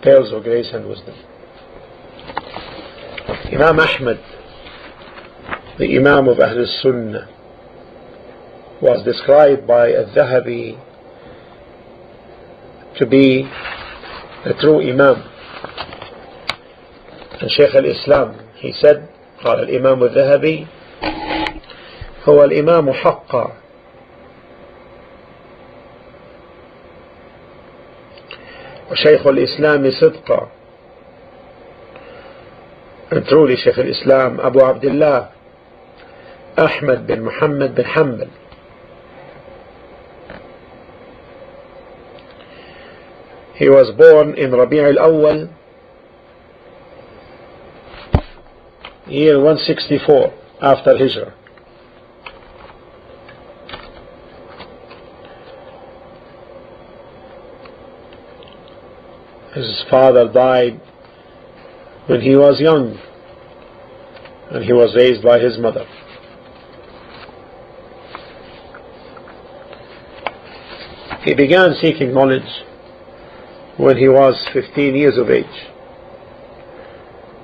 pearls of grace and wisdom. Imam Ahmad, the Imam of Ahl Sunnah, was described by Al-Dhahabi to be a true Imam. And Shaykh al-Islam, he said, قال الإمام الذهبي هو الإمام حقا وشيخ الإسلام صدقا. And truly Shaykh al-Islam Abu Abdullah Ahmad bin Muhammad bin Hanbal, he was born in Rabi' al-Awwal, year 164 after Hijrah. His father died when he was young, and he was raised by his mother. He began seeking knowledge when he was 15 years of age,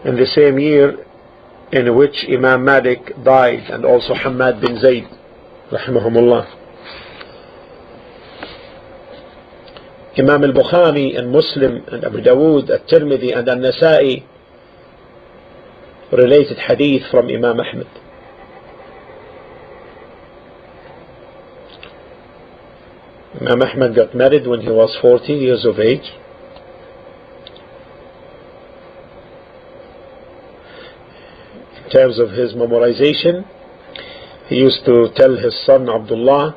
in the same year in which Imam Malik died, and also Hamad bin Zayd rahimahumullah. Imam al-Bukhari and Muslim and Abu Dawood, al-Tirmidhi and al-Nasa'i related hadith from Imam Ahmad. Imam Ahmad got married when he was 40 years of age. In terms of his memorization, he used to tell his son Abdullah,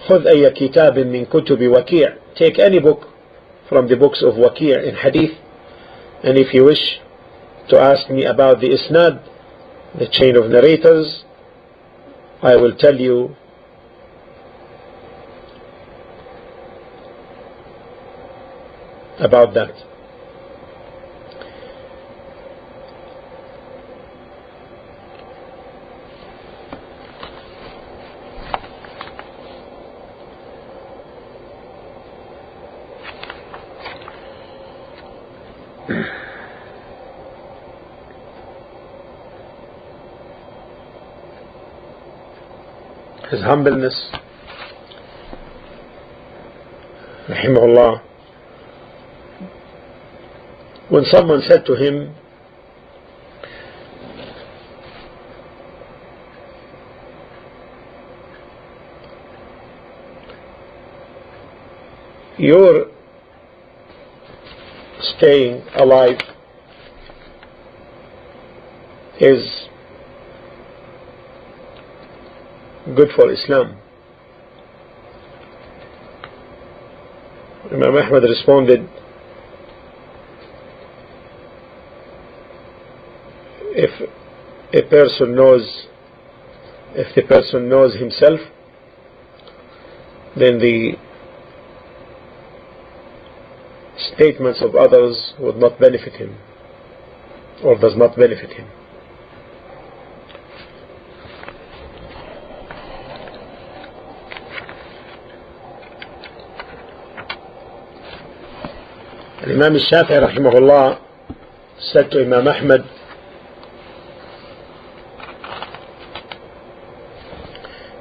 خذ أي كتاب من كتب وكيع, take any book from the books of Waki' in hadith, and if you wish to ask me about the isnad, the chain of narrators, I will tell you about that. His humbleness, rahimahullah, when someone said to him, your staying alive is good for Islam, Imam Ahmad responded, if the person knows himself, then the statements of others would not benefit him, or does not benefit him. Imam al-Shafi'i rahimahullah said to Imam Ahmad,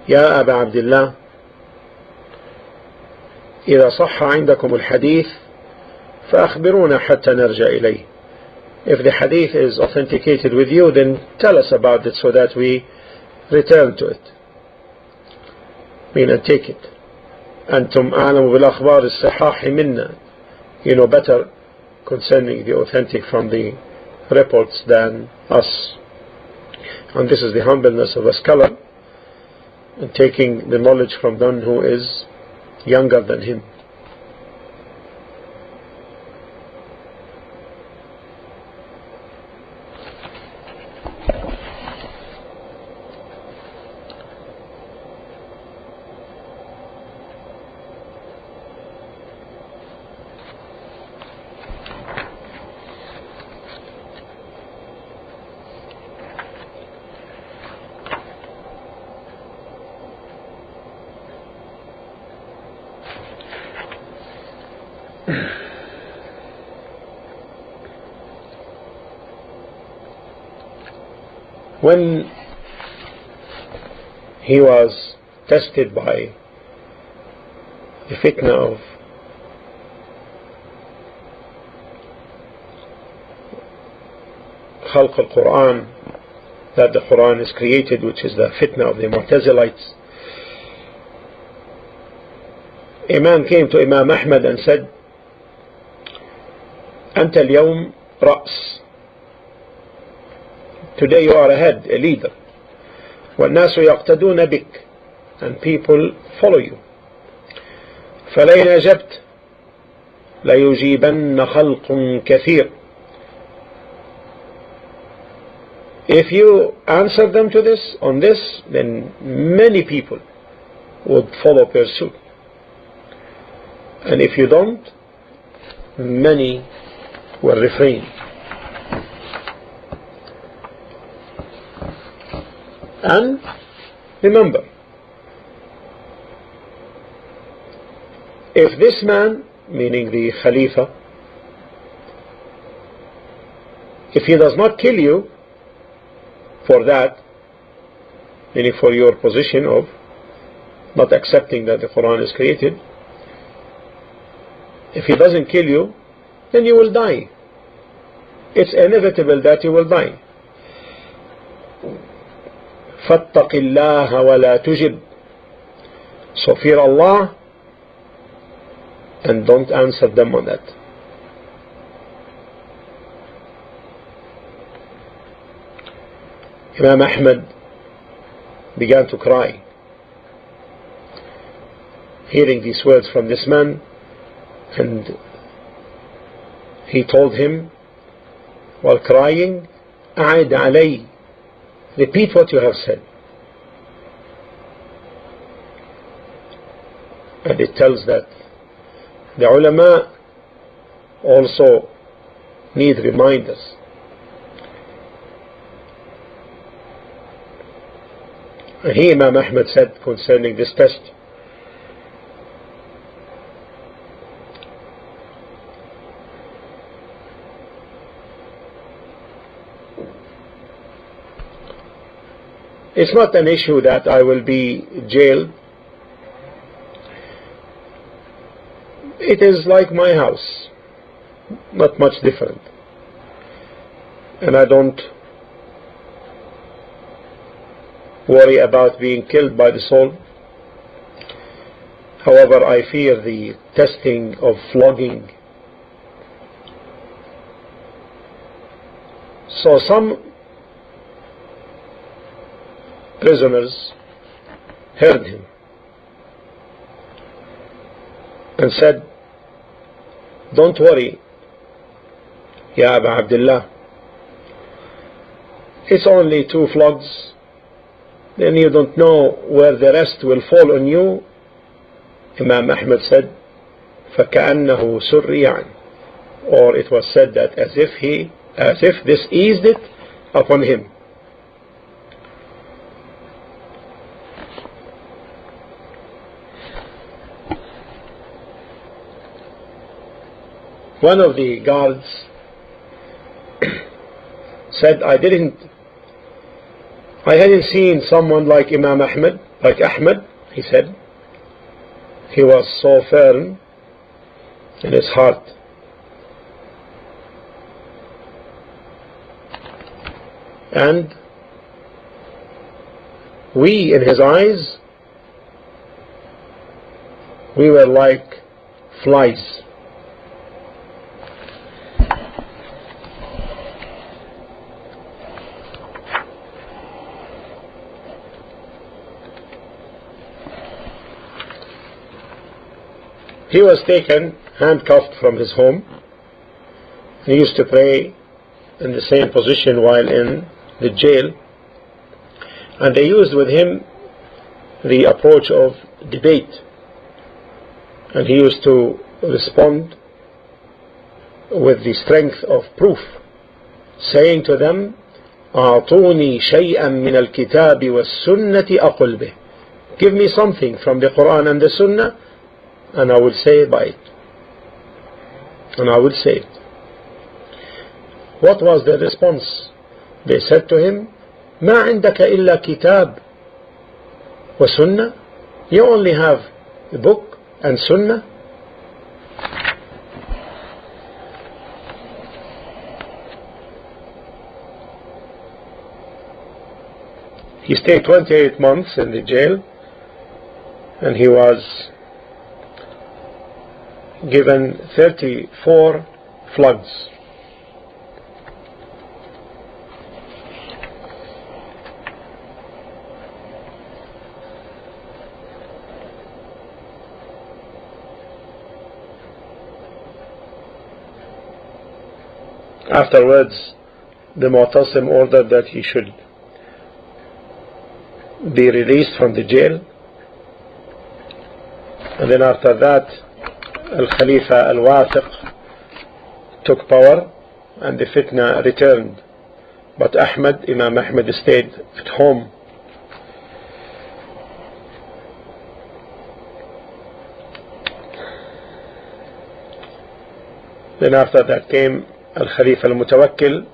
يا أبا عبد الله إذا صح عندكم الحديث فأخبرونا حتى نرجع إليه. If the hadith is authenticated with you, then tell us about it so that we return to it, mean and take it. أنتم أعلم بالأخبار الصحاح منا, you know better concerning the authentic from the reports than us. And this is the humbleness of a scholar, in taking the knowledge from one who is younger than him. when he was tested by the fitna of Khalq al-Quran, that the Quran is created, which is the fitna of the Mu'tazilites, a man came to Imam Ahmad and said, أنت اليوم رأس, today you are a head, a leader, والناس يقتدون بك, and people follow you. فلئن أجبت ليجيبن خلق كثير. If you answer them to this, on this, then many people would follow pursuit. And if you don't, many will refrain. And remember, if this man, meaning the Khalifa, if he does not kill you for that, meaning for your position of not accepting that the Quran is created, if he doesn't kill you, then you will die. It's inevitable that you will die. فَاتَّقِ اللَّهَ وَلَا تُجِبْ. So fear Allah and don't answer them on that. Imam Ahmad began to cry, hearing these words from this man, and he told him while crying, أعد علي, repeat what you have said. And it tells that the ulama also need reminders. And he, Imam Ahmad, said concerning this test, it's not an issue that I will be jailed. It is like my house, not much different. And I don't worry about being killed by the soul. However, I fear the testing of flogging. So some prisoners heard him and said, don't worry, Ya Aba Abdullah, it's only 2 flogs, then you don't know where the rest will fall on you. Imam Ahmad said, فَكَأَنَّهُ سُرِّيًا, or it was said that as if this eased it upon him. One of the guards said, I hadn't seen someone like Imam Ahmad, like Ahmad, he said. He was so firm in his heart. And we, in his eyes, we were like flies. He was taken, handcuffed from his home. He used to pray in the same position while in the jail. And they used with him the approach of debate. And he used to respond with the strength of proof, saying to them, أعطوني شيئا من الكتاب والسنة أقل به. Give me something from the Quran and the Sunnah, and I will say by it. And I will say it. What was their response? They said to him, ما عندك إلا كتاب وسنة. You only have a book and sunnah. He stayed 28 months in the jail, and he was given 34 flogs. Afterwards, the Mu'tasim ordered that he should be released from the jail, and then after that Al-Khalifa Al-Wathiq took power and the fitna returned, but Imam Ahmad stayed at home. Then after that came Al-Khalifa Al-Mutawakkil,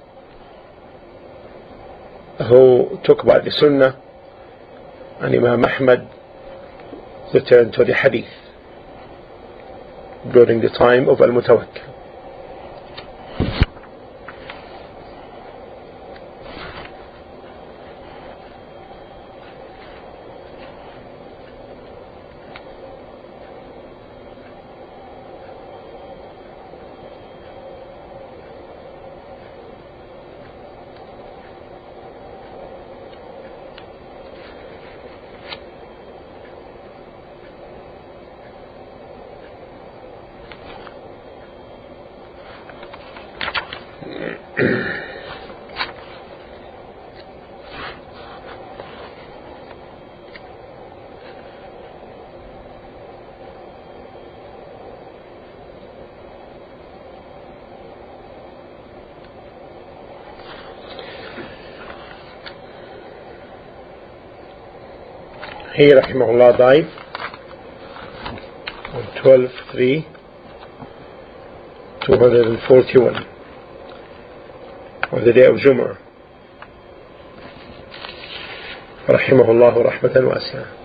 who took by the Sunnah, and Imam Ahmad returned to the Hadith during the time of Al-Mutawakkil. He rahimahullah died on 12/3/241 on the day of Jum'ah rahimahullah rahmatan wasi'ah.